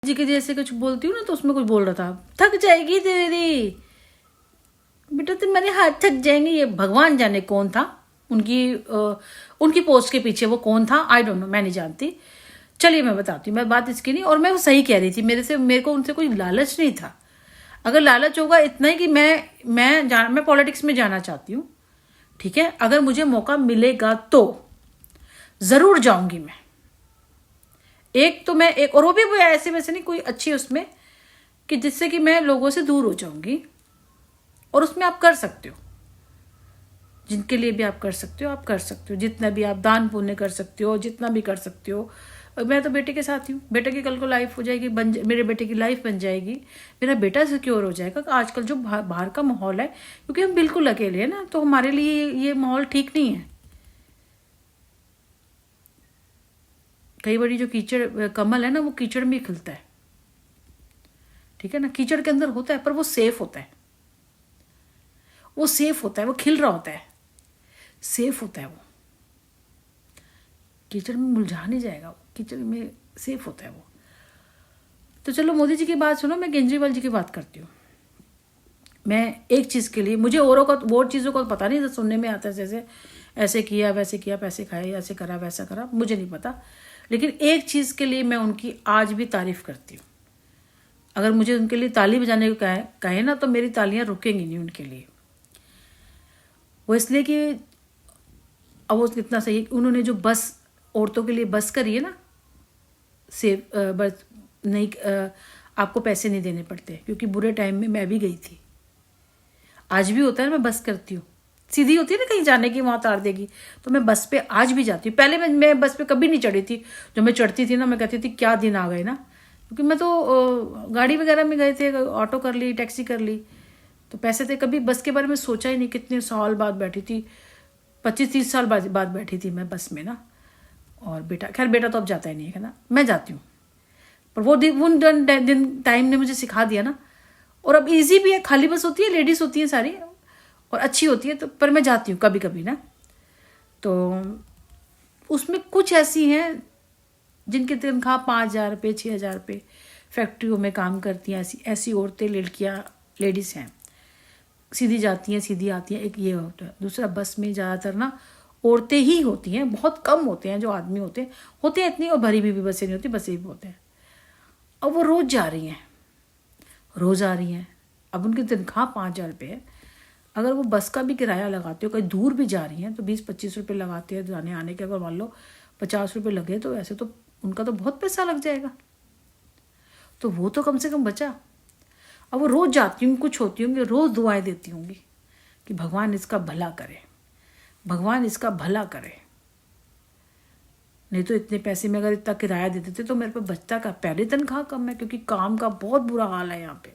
जी के जैसे कुछ बोलती हूँ ना तो उसमें कुछ बोल रहा था, थक जाएगी तेरी बेटा, तुम्हारे हाथ थक जाएंगे। ये भगवान जाने कौन था उनकी पोस्ट के पीछे, वो कौन था आई डोंट नो, मैं नहीं जानती। चलिए मैं बताती हूँ, मैं बात इसकी नहीं, और मैं वो सही कह रही थी। मेरे को उनसे कोई लालच नहीं था। अगर लालच होगा इतना ही कि मैं पॉलिटिक्स में जाना चाहती हूँ, ठीक है, अगर मुझे मौका मिलेगा तो जरूर जाऊंगी मैं। और वो भी ऐसे वैसे नहीं, कोई अच्छी उसमें कि जिससे कि मैं लोगों से दूर हो जाऊंगी। और उसमें आप कर सकते हो, जिनके लिए भी आप कर सकते हो, आप कर सकते हो, जितना भी आप दान पुण्य कर सकते हो, जितना भी कर सकते हो। मैं तो बेटे के साथ ही हूँ, बेटे की कल को लाइफ हो जाएगी, मेरे बेटे की लाइफ बन जाएगी, मेरा बेटा सिक्योर हो जाएगा। आजकल जो बाहर का माहौल है, क्योंकि हम बिल्कुल अकेले हैं ना, तो हमारे लिए ये माहौल ठीक नहीं है। कई बार जो कीचड़ कमल है ना, वो कीचड़ में ही खिलता है, ठीक है ना, कीचड़ के अंदर होता है पर वो सेफ होता है, वो सेफ होता है, वो खिल रहा होता है, सेफ होता है, वो कीचड़ में मुरझा नहीं जाएगा, वो कीचड़ में सेफ होता है वो। तो चलो मोदी जी की बात सुनो, मैं केजरीवाल जी की बात करती हूँ। मैं एक चीज़ के लिए, मुझे औरों का वो चीज़ों का पता नहीं, तो सुनने में आता है जैसे ऐसे किया वैसे किया, पैसे खाए, ऐसे करा वैसा करा, मुझे नहीं पता। लेकिन एक चीज़ के लिए मैं उनकी आज भी तारीफ करती हूँ। अगर मुझे उनके लिए ताली बजाने को कहे ना, तो मेरी तालियां रुकेंगी नहीं उनके लिए। वो इसलिए कि अब वो कितना सही, उन्होंने जो बस औरतों के लिए बस करी है ना, सेफ बस नहीं, आपको पैसे नहीं देने पड़ते, क्योंकि बुरे टाइम में मैं भी गई थी, आज भी होता है। मैं बस करती हूँ, सीधी होती है ना कहीं जाने की, वहाँ उतार देगी, तो मैं बस पे आज भी जाती हूँ। पहले मैं बस पे कभी नहीं चढ़ी थी, जो मैं चढ़ती थी ना, मैं कहती थी क्या दिन आ गए ना, क्योंकि मैं तो गाड़ी वगैरह में गए थे, ऑटो कर ली, टैक्सी कर ली, तो पैसे थे। कभी बस के बारे में सोचा ही नहीं। कितने साल बाद बैठी थी, 25-30 साल बाद बैठी थी मैं बस में ना। और खैर बेटा तो अब जाता ही नहीं है ना, मैं जाती हूँ, पर वो दिन टाइम ने मुझे सिखा दिया ना। और अब इजी भी है, खाली बस होती है, लेडीज होती है सारी, और अच्छी होती है, तो पर मैं जाती हूँ कभी कभी ना। तो उसमें कुछ ऐसी हैं जिनकी तनख्वाह 5,000 रुपये, 6,000 रुपये, फैक्ट्रियों में काम करती हैं, ऐसी औरतें, लड़कियाँ, लेडीज़ हैं, सीधी जाती हैं, सीधी आती हैं। एक ये होता है। दूसरा, बस में ज़्यादातर ना औरतें ही होती हैं, बहुत कम होते हैं जो आदमी होते हैं इतनी, और भरी भी बसें नहीं होती, बसें भी होते हैं। अब वो रोज़ जा रही हैं, रोज़ आ रही हैं। अब उनकी तनख्वाह 5,000 रुपये है। अगर वो बस का भी किराया लगाते हो, कहीं दूर भी जा रही हैं, तो 20-25 रुपये लगाते हैं जाने आने के। अगर मान लो 50 रुपये लगे, तो वैसे तो उनका तो बहुत पैसा लग जाएगा, तो वो तो कम से कम बचा। अब वो रोज़ जाती होंगी, कुछ होती होंगी, रोज़ दुआएं देती होंगी कि भगवान इसका भला करे, भगवान इसका भला करे। नहीं तो इतने पैसे में अगर इतना किराया दे देते तो मेरे पे बचता का। पहले तनख्वाह कम है, क्योंकि काम का बहुत बुरा हाल है यहाँ पे,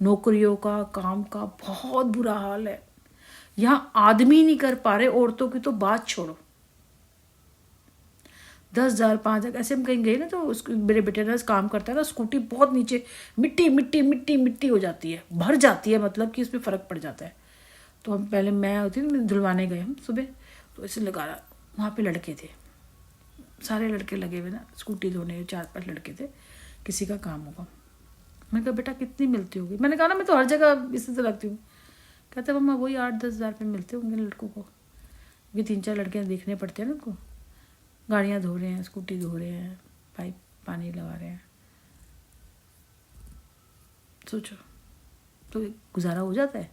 नौकरियों का, काम का बहुत बुरा हाल है। यहाँ आदमी नहीं कर पा रहे, औरतों की तो बात छोड़ो। 10,000 5,000 ऐसे हम कहीं गए ना, तो मेरे बेटे ने काम करता है ना, स्कूटी बहुत नीचे मिट्टी मिट्टी मिट्टी मिट्टी हो जाती है, भर जाती है, मतलब कि उसमें फ़र्क पड़ जाता है। तो हम पहले, मैं होती ना, धुलवाने गए हम सुबह, तो ऐसे लगा रहा, वहाँ पे लड़के थे, सारे लड़के लगे हुए ना, स्कूटी धोने, 4-5 लड़के थे, किसी का काम होगा। मैंने कहा बेटा कितनी मिलती होगी? मैंने कहा ना मैं तो हर जगह इसी से लगती हूँ। कहते मम्मा वही 8-10 हज़ार रुपये मिलते होंगे लड़कों को, क्योंकि 3-4 लड़कियाँ देखने पड़ते हैं ना उनको, गाड़ियाँ धो रहे हैं, स्कूटी धो रहे हैं, पाइप पानी लगा रहे हैं। सोचो, तो गुजारा हो जाता है।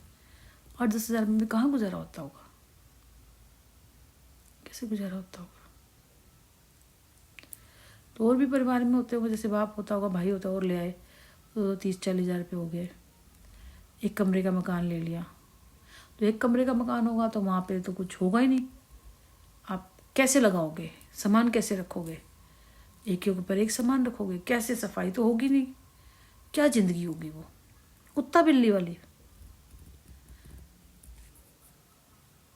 8-10 हज़ार में कहाँ गुजारा होता होगा, कैसे गुजारा होता होगा? तो और भी परिवार में होते होंगे, जैसे बाप होता होगा, भाई होता, और ले आए तो 30-40 हज़ार रुपये हो गए। एक कमरे का मकान ले लिया, तो एक कमरे का मकान होगा तो वहाँ पे तो कुछ होगा ही नहीं। आप कैसे लगाओगे, सामान कैसे रखोगे, एक के ऊपर एक सामान रखोगे, कैसे? सफाई तो होगी नहीं, क्या जिंदगी होगी वो, कुत्ता बिल्ली वाली।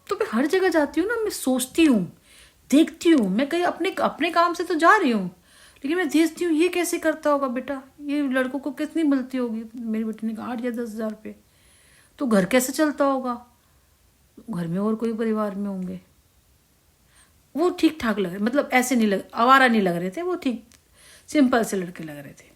तो मैं हर जगह जाती हूँ ना, मैं सोचती हूँ, देखती हूँ, मैं कहीं अपने काम से तो जा रही हूँ, लेकिन मैं देखती हूँ ये कैसे करता होगा बेटा, ये लड़कों को कितनी मिलती होगी। मेरी बेटी ने कहा 8 या 10 हज़ार रुपये, तो घर कैसे चलता होगा? घर में और कोई परिवार में होंगे। वो ठीक ठाक लग रहे, मतलब ऐसे नहीं लग, आवारा नहीं लग रहे थे वो, ठीक सिंपल से लड़के लग रहे थे।